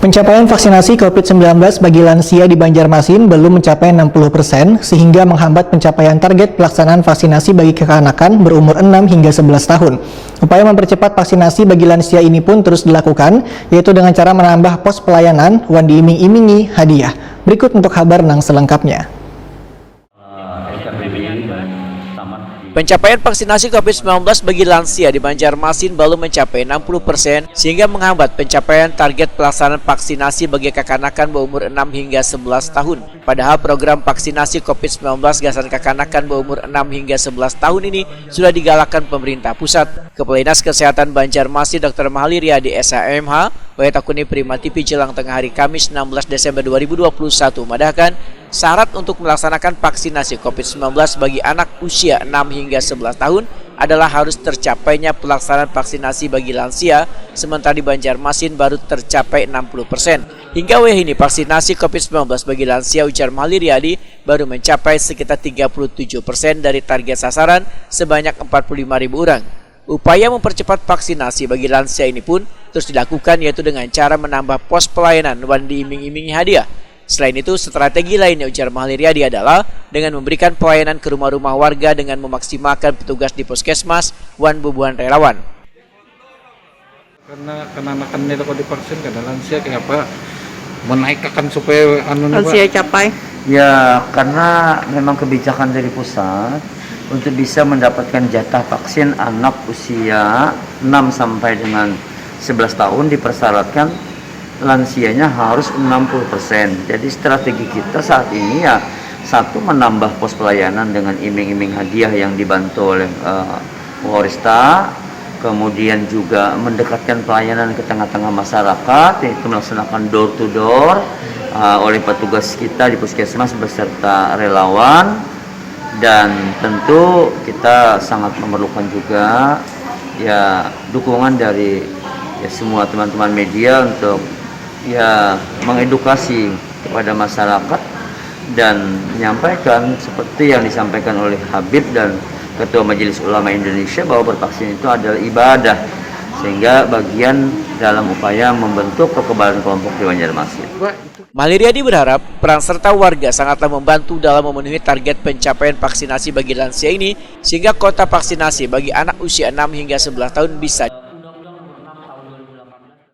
Pencapaian vaksinasi COVID-19 bagi lansia di Banjarmasin belum mencapai 60%, sehingga menghambat pencapaian target pelaksanaan vaksinasi bagi kekanakan berumur 6 hingga 11 tahun. Upaya mempercepat vaksinasi bagi lansia ini pun terus dilakukan, yaitu dengan cara menambah pos pelayanan wan diiming-imingi hadiah. Berikut untuk kabar nang selengkapnya. Pencapaian vaksinasi COVID-19 bagi lansia di Banjarmasin belum mencapai 60%, sehingga menghambat pencapaian target pelaksanaan vaksinasi bagi kekanakan berumur 6 hingga 11 tahun. Padahal program vaksinasi COVID-19 gasan kekanakan berumur 6 hingga 11 tahun ini sudah digalakkan pemerintah pusat. Kepala Dinas Kesehatan Banjarmasin Dr. Mahali Riyadi SHMH, Wayatakuni Prima TV jelang tengah hari Kamis 16 Desember 2021 madahkan syarat untuk melaksanakan vaksinasi COVID-19 bagi anak usia 6 hingga 11 tahun adalah harus tercapainya pelaksanaan vaksinasi bagi lansia, sementara di Banjarmasin baru tercapai 60%. Hingga WH ini vaksinasi COVID-19 bagi lansia, ujar Mahali Riyadi, baru mencapai sekitar 37% dari target sasaran sebanyak 45.000 orang. Upaya mempercepat vaksinasi bagi lansia ini pun terus dilakukan, yaitu dengan cara menambah pos pelayanan wan diiming-imingi hadiah. Selain itu, strategi lainnya, ujar Mahali Riyadi, adalah dengan memberikan pelayanan ke rumah-rumah warga dengan memaksimalkan petugas di puskesmas wan bubuhan relawan. Karena kanakan itu kalau divaksin karena lansia kenapa menaikkan supaya lansia capai? Ya, karena memang kebijakan dari pusat untuk bisa mendapatkan jatah vaksin anak usia 6 sampai dengan 11 tahun dipersyaratkan lansianya harus 60%. Jadi strategi kita saat ini ya, satu, menambah pos pelayanan dengan iming-iming hadiah yang dibantu oleh Polresta, kemudian juga mendekatkan pelayanan ke tengah-tengah masyarakat, yaitu melaksanakan door to door oleh petugas kita di puskesmas beserta relawan. Dan tentu kita sangat memerlukan juga ya dukungan dari semua teman-teman media untuk mengedukasi kepada masyarakat dan menyampaikan seperti yang disampaikan oleh Habib dan Ketua Majelis Ulama Indonesia bahwa bervaksin itu adalah ibadah, sehingga bagian dalam upaya membentuk kekebalan kelompok di Banjarmasin. Mahali Riyadi berharap peran serta warga sangatlah membantu dalam memenuhi target pencapaian vaksinasi bagi lansia ini, sehingga kota vaksinasi bagi anak usia 6 hingga 11 tahun bisa